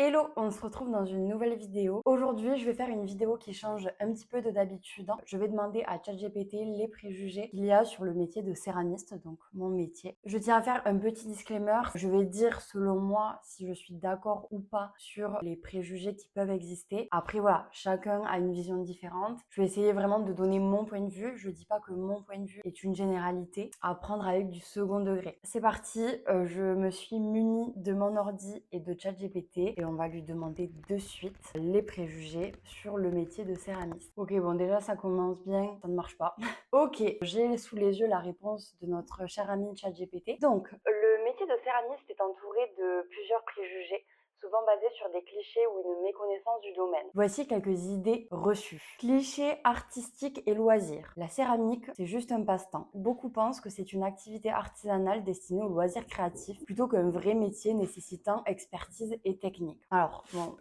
Hello, on se retrouve dans une nouvelle vidéo. Aujourd'hui, je vais faire une vidéo qui change un petit peu de d'habitude. Je vais demander à ChatGPT les préjugés qu'il y a sur le métier de céramiste, donc mon métier. Je tiens à faire un petit disclaimer. Je vais dire selon moi si je suis d'accord ou pas sur les préjugés qui peuvent exister. Après voilà, chacun a une vision différente. Je vais essayer vraiment de donner mon point de vue. Je dis pas que mon point de vue est une généralité à prendre avec du second degré. C'est parti, je me suis munie de mon ordi et de ChatGPT et on va lui demander de suite les préjugés sur le métier de céramiste. Ok, bon déjà ça commence bien, ça ne marche pas. Ok, j'ai sous les yeux la réponse de notre cher ami ChatGPT. Donc, le métier de céramiste est entouré de plusieurs préjugés, souvent basés sur des clichés ou une méconnaissance du domaine. Voici quelques idées reçues. Clichés artistiques et loisirs. La céramique, c'est juste un passe-temps. Beaucoup pensent que c'est une activité artisanale destinée aux loisirs créatifs, plutôt qu'un vrai métier nécessitant expertise et technique. Alors, bon,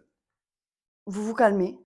vous vous calmez.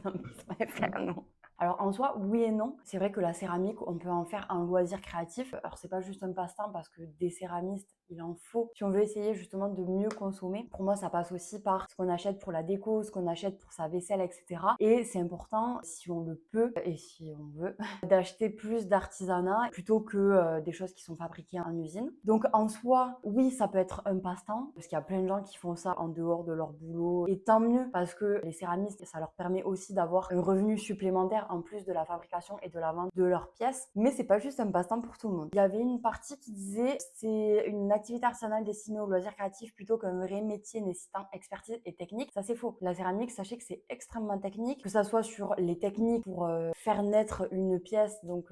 Non, mais c'est pas faire, non. Alors en soi, oui et non. C'est vrai que la céramique, on peut en faire un loisir créatif. Alors c'est pas juste un passe-temps parce que des céramistes, il en faut. Si on veut essayer justement de mieux consommer, pour moi ça passe aussi par ce qu'on achète pour la déco, ce qu'on achète pour sa vaisselle, etc. Et c'est important, si on le peut et si on veut, d'acheter plus d'artisanat plutôt que des choses qui sont fabriquées en usine. Donc en soi, oui, ça peut être un passe-temps parce qu'il y a plein de gens qui font ça en dehors de leur boulot. Et tant mieux parce que les céramistes, ça leur permet aussi d'avoir un revenu supplémentaire en plus de la fabrication et de la vente de leurs pièces. Mais c'est pas juste un passe-temps pour tout le monde. Il y avait une partie qui disait c'est une activité artisanale destinée aux loisirs créatifs plutôt qu'un vrai métier nécessitant expertise et technique. Ça c'est faux. La céramique, sachez que c'est extrêmement technique, que ça soit sur les techniques pour faire naître une pièce, donc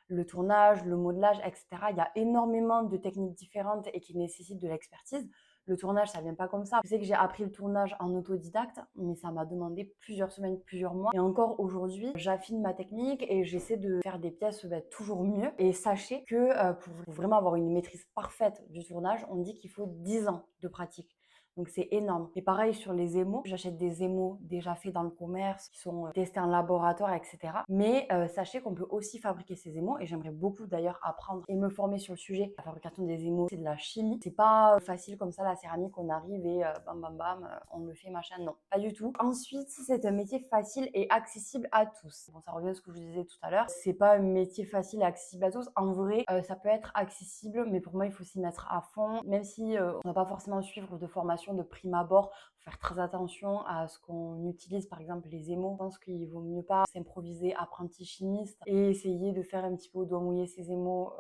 le tournage, le modelage, etc. Il y a énormément de techniques différentes et qui nécessitent de l'expertise. Le tournage, ça vient pas comme ça. Je sais que j'ai appris le tournage en autodidacte, mais ça m'a demandé plusieurs semaines, plusieurs mois. Et encore aujourd'hui, j'affine ma technique et j'essaie de faire des pièces toujours mieux. Et sachez que pour vraiment avoir une maîtrise parfaite du tournage, on dit qu'il faut 10 ans de pratique. Donc c'est énorme. Et pareil sur les émaux, j'achète des émaux déjà faits dans le commerce, qui sont testés en laboratoire, etc. Mais sachez qu'on peut aussi fabriquer ces émaux, et j'aimerais beaucoup d'ailleurs apprendre et me former sur le sujet. La fabrication des émaux, c'est de la chimie. C'est pas facile comme ça la céramique, on arrive et bam bam bam, on le fait machin. Non, pas du tout. Ensuite, c'est un métier facile et accessible à tous. Bon, ça revient à ce que je vous disais tout à l'heure. C'est pas un métier facile et accessible à tous. En vrai, ça peut être accessible, mais pour moi, il faut s'y mettre à fond. Même si on va pas forcément suivre de formation de prime abord, faut faire très attention à ce qu'on utilise, par exemple les émaux. Je pense qu'il vaut mieux pas s'improviser apprenti chimiste et essayer de faire un petit peu au doigt mouillé ses émaux,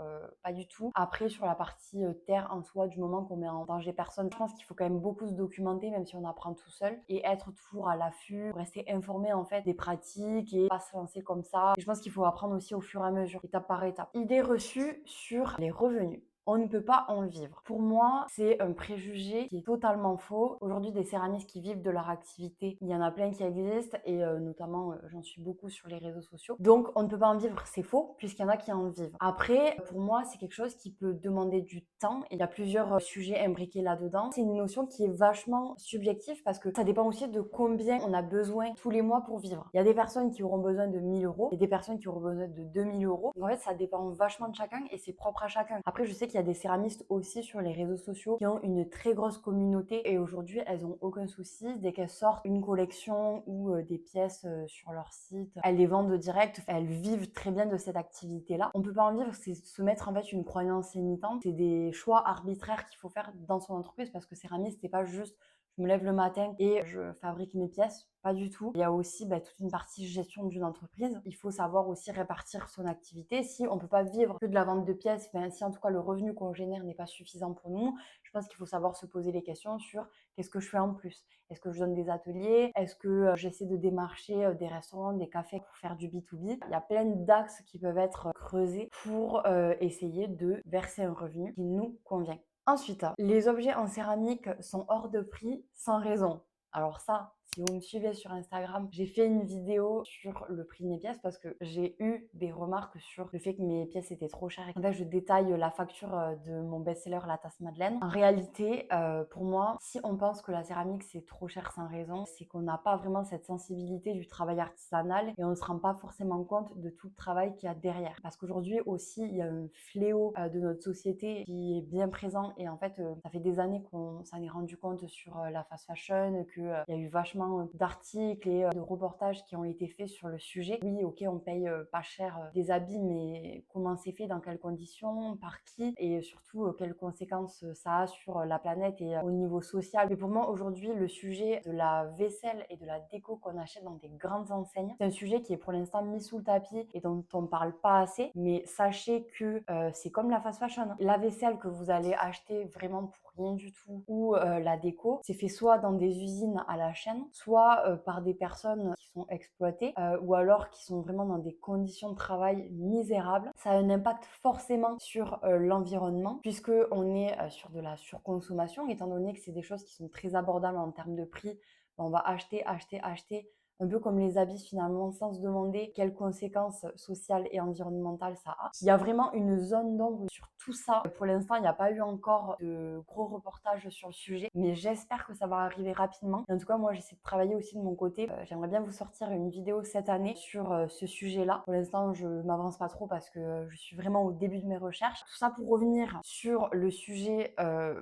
pas du tout. Après, sur la partie terre en soi, du moment qu'on met en danger personne, je pense qu'il faut quand même beaucoup se documenter, même si on apprend tout seul, et être toujours à l'affût, rester informé en fait des pratiques et pas se lancer comme ça. Et je pense qu'il faut apprendre aussi au fur et à mesure, étape par étape. Idée reçue sur les revenus. On ne peut pas en vivre. Pour moi, c'est un préjugé qui est totalement faux. Aujourd'hui, des céramistes qui vivent de leur activité, il y en a plein qui existent et notamment, j'en suis beaucoup sur les réseaux sociaux. Donc, on ne peut pas en vivre, c'est faux, puisqu'il y en a qui en vivent. Après, pour moi, c'est quelque chose qui peut demander du temps et il y a plusieurs sujets imbriqués là-dedans. C'est une notion qui est vachement subjective parce que ça dépend aussi de combien on a besoin tous les mois pour vivre. Il y a des personnes qui auront besoin de 1 000 euros et des personnes qui auront besoin de 2 000 euros. Donc, en fait, ça dépend vachement de chacun et c'est propre à chacun. Après, je sais qu'il y a des céramistes aussi sur les réseaux sociaux qui ont une très grosse communauté et aujourd'hui elles ont aucun souci dès qu'elles sortent une collection ou des pièces sur leur site, elles les vendent direct, elles vivent très bien de cette activité là. On peut pas en vivre, c'est se mettre en fait une croyance limitante, c'est des choix arbitraires qu'il faut faire dans son entreprise parce que céramiste c'est pas juste je me lève le matin et je fabrique mes pièces. Pas du tout. Il y a aussi toute une partie gestion d'une entreprise. Il faut savoir aussi répartir son activité. Si on peut pas vivre que de la vente de pièces, si en tout cas le revenu qu'on génère n'est pas suffisant pour nous, je pense qu'il faut savoir se poser les questions sur qu'est-ce que je fais en plus. Est-ce que je donne des ateliers? Est-ce que j'essaie de démarcher des restaurants, des cafés pour faire du B2B? Il y a plein d'axes qui peuvent être creusés pour essayer de verser un revenu qui nous convient. Ensuite, les objets en céramique sont hors de prix sans raison. Alors ça, Si vous me suivez sur Instagram, j'ai fait une vidéo sur le prix de mes pièces parce que j'ai eu des remarques sur le fait que mes pièces étaient trop chères. En fait, je détaille la facture de mon best-seller La Tasse Madeleine. En réalité, pour moi, si on pense que la céramique c'est trop cher sans raison, c'est qu'on n'a pas vraiment cette sensibilité du travail artisanal et on ne se rend pas forcément compte de tout le travail qu'il y a derrière. Parce qu'aujourd'hui aussi, il y a un fléau de notre société qui est bien présent et en fait, ça fait des années qu'on s'en est rendu compte sur la fast fashion, qu'il y a eu vachement d'articles et de reportages qui ont été faits sur le sujet. Oui, ok, on paye pas cher des habits, mais comment c'est fait, dans quelles conditions, par qui et surtout quelles conséquences ça a sur la planète et au niveau social. Mais pour moi, aujourd'hui, le sujet de la vaisselle et de la déco qu'on achète dans des grandes enseignes, c'est un sujet qui est pour l'instant mis sous le tapis et dont on parle pas assez. Mais sachez que c'est comme la fast fashion. La vaisselle que vous allez acheter vraiment pour rien du tout ou la déco, c'est fait soit dans des usines à la chaîne, soit par des personnes qui sont exploitées ou alors qui sont vraiment dans des conditions de travail misérables. Ça a un impact forcément sur l'environnement puisque on est sur de la surconsommation étant donné que c'est des choses qui sont très abordables en termes de prix. On va acheter, acheter, acheter un peu comme les habits finalement, sans se demander quelles conséquences sociales et environnementales ça a. Il y a vraiment une zone d'ombre sur tout ça. Pour l'instant, il n'y a pas eu encore de gros reportages sur le sujet, mais j'espère que ça va arriver rapidement. En tout cas, moi, j'essaie de travailler aussi de mon côté. J'aimerais bien vous sortir une vidéo cette année sur ce sujet-là. Pour l'instant, je m'avance pas trop parce que je suis vraiment au début de mes recherches. Tout ça pour revenir sur le sujet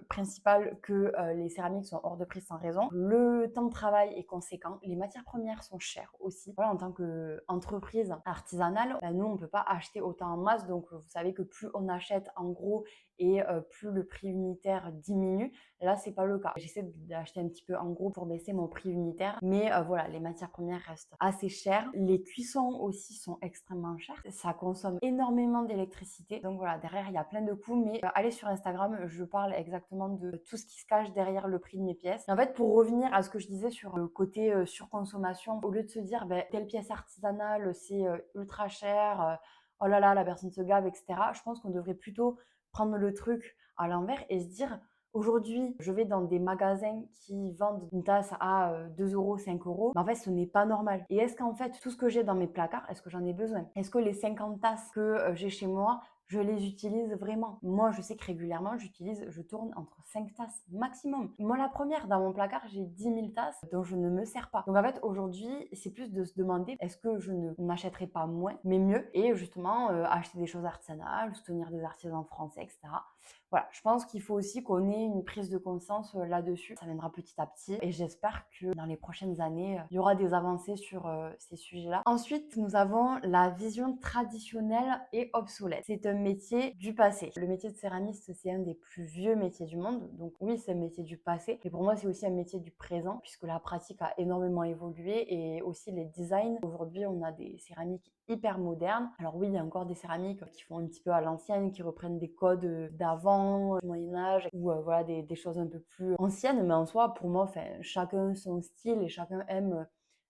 principal que les céramiques sont hors de prix sans raison. Le temps de travail est conséquent. Les matières premières sont chères aussi. Voilà, en tant qu'entreprise artisanale, nous, on ne peut pas acheter autant en masse. Donc, vous savez que plus on achète en gros et plus le prix unitaire diminue. Là, c'est pas le cas. J'essaie d'acheter un petit peu en gros pour baisser mon prix unitaire. Mais voilà, les matières premières restent assez chères. Les cuissons aussi sont extrêmement chères. Ça consomme énormément d'électricité. Donc voilà, derrière, il y a plein de coûts. Mais allez sur Instagram, je parle exactement de tout ce qui se cache derrière le prix de mes pièces. Et en fait, pour revenir à ce que je disais sur le côté surconsommation, au lieu de se dire, telle pièce artisanale, c'est ultra cher, oh là là, la personne se gave, etc. Je pense qu'on devrait plutôt prendre le truc à l'envers et se dire, aujourd'hui, je vais dans des magasins qui vendent une tasse à 2 euros, 5 euros. Mais en fait, ce n'est pas normal. Et est-ce qu'en fait, tout ce que j'ai dans mes placards, est-ce que j'en ai besoin? Est-ce que les 50 tasses que j'ai chez moi, je les utilise vraiment? Moi, je sais que régulièrement, je tourne entre 5 tasses maximum. Moi, la première, dans mon placard, j'ai 10 000 tasses dont je ne me sers pas. Donc en fait, aujourd'hui, c'est plus de se demander, est-ce que je ne n'achèterai pas moins, mais mieux, et justement, acheter des choses artisanales, soutenir des artisans français, etc. Voilà, je pense qu'il faut aussi qu'on ait une prise de conscience là-dessus. Ça viendra petit à petit et j'espère que dans les prochaines années, il y aura des avancées sur ces sujets-là. Ensuite, nous avons la vision traditionnelle et obsolète. C'est un métier du passé. Le métier de céramiste, c'est un des plus vieux métiers du monde. Donc oui, c'est un métier du passé. Mais pour moi, c'est aussi un métier du présent puisque la pratique a énormément évolué et aussi les designs. Aujourd'hui, on a des céramiques hyper modernes. Alors oui, il y a encore des céramiques qui font un petit peu à l'ancienne, qui reprennent des codes d'avant, du Moyen-Âge, ou voilà, des choses un peu plus anciennes, mais en soi, pour moi, chacun son style et chacun aime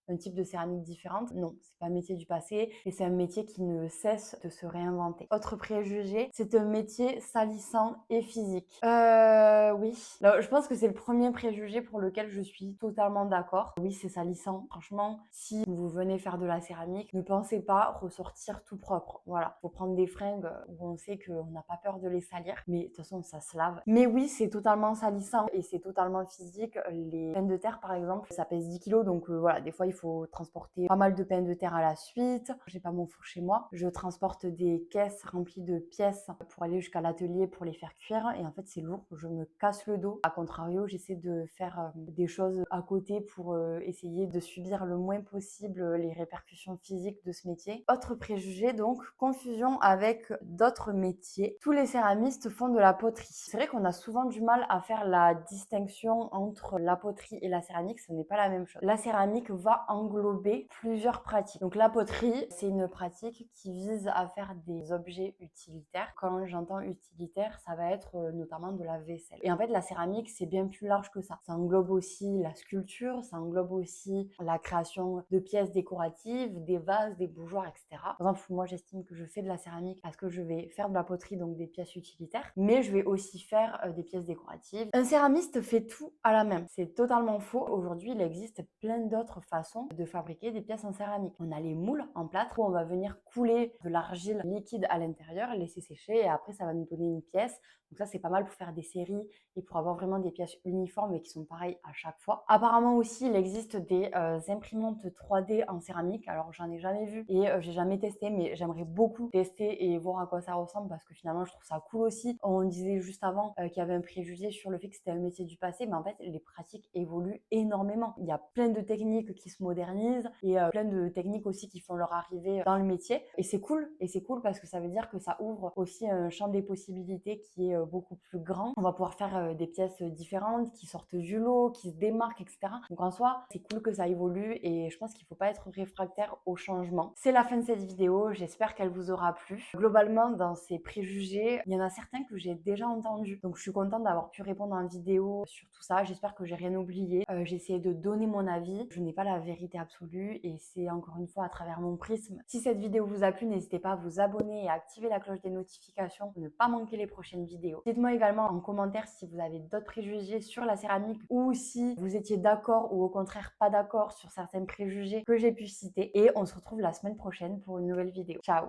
un type de céramique différente. Non, c'est pas un métier du passé et c'est un métier qui ne cesse de se réinventer. Autre préjugé, c'est un métier salissant et physique. Oui. Alors, je pense que c'est le premier préjugé pour lequel je suis totalement d'accord. Oui, c'est salissant. Franchement, si vous venez faire de la céramique, ne pensez pas ressortir tout propre. Voilà. Faut prendre des fringues où on sait qu'on n'a pas peur de les salir. Mais de toute façon, ça se lave. Mais oui, c'est totalement salissant et c'est totalement physique. Les pains de terre, par exemple, ça pèse 10 kilos. Donc voilà, des fois, il faut transporter pas mal de pain de terre à la suite. J'ai pas mon four chez moi. Je transporte des caisses remplies de pièces pour aller jusqu'à l'atelier pour les faire cuire. Et en fait, c'est lourd. Je me casse le dos. A contrario, j'essaie de faire des choses à côté pour essayer de subir le moins possible les répercussions physiques de ce métier. Autre préjugé, donc, confusion avec d'autres métiers. Tous les céramistes font de la poterie. C'est vrai qu'on a souvent du mal à faire la distinction entre la poterie et la céramique. Ce n'est pas la même chose. La céramique va englober plusieurs pratiques. Donc la poterie, c'est une pratique qui vise à faire des objets utilitaires. Quand j'entends utilitaire, ça va être notamment de la vaisselle. Et en fait, la céramique, c'est bien plus large que ça. Ça englobe aussi la sculpture, ça englobe aussi la création de pièces décoratives, des vases, des bougeoirs, etc. Par exemple, moi, j'estime que je fais de la céramique parce que je vais faire de la poterie, donc des pièces utilitaires, mais je vais aussi faire des pièces décoratives. Un céramiste fait tout à la main. C'est totalement faux. Aujourd'hui, il existe plein d'autres façons de fabriquer des pièces en céramique. On a les moules en plâtre où on va venir couler de l'argile liquide à l'intérieur, laisser sécher et après, ça va nous donner une pièce. Donc ça, c'est pas mal pour faire des séries et pour avoir vraiment des pièces uniformes et qui sont pareilles à chaque fois. Apparemment aussi, il existe des imprimantes 3D en céramique. Alors, j'en ai jamais vu et j'ai jamais testé, mais j'aimerais beaucoup tester et voir à quoi ça ressemble parce que finalement, je trouve ça cool aussi. On disait juste avant qu'il y avait un préjugé sur le fait que c'était un métier du passé, mais en fait, les pratiques évoluent énormément. Il y a plein de techniques qui se modernisent et plein de techniques aussi qui font leur arrivée dans le métier. Et c'est cool parce que ça veut dire que ça ouvre aussi un champ des possibilités qui est beaucoup plus grand. On va pouvoir faire des pièces différentes qui sortent du lot, qui se démarquent, etc. Donc en soi, c'est cool que ça évolue et je pense qu'il ne faut pas être réfractaire au changement. C'est la fin de cette vidéo, j'espère qu'elle vous aura plu. Globalement, dans ces préjugés, il y en a certains que j'ai déjà entendus. Donc je suis contente d'avoir pu répondre en vidéo sur tout ça. J'espère que j'ai rien oublié. J'ai essayé de donner mon avis. Je n'ai pas la vérité absolue et c'est encore une fois à travers mon prisme. Si cette vidéo vous a plu, n'hésitez pas à vous abonner et à activer la cloche des notifications pour ne pas manquer les prochaines vidéos. Dites-moi également en commentaire si vous avez d'autres préjugés sur la céramique ou si vous étiez d'accord ou au contraire pas d'accord sur certains préjugés que j'ai pu citer. Et on se retrouve la semaine prochaine pour une nouvelle vidéo. Ciao!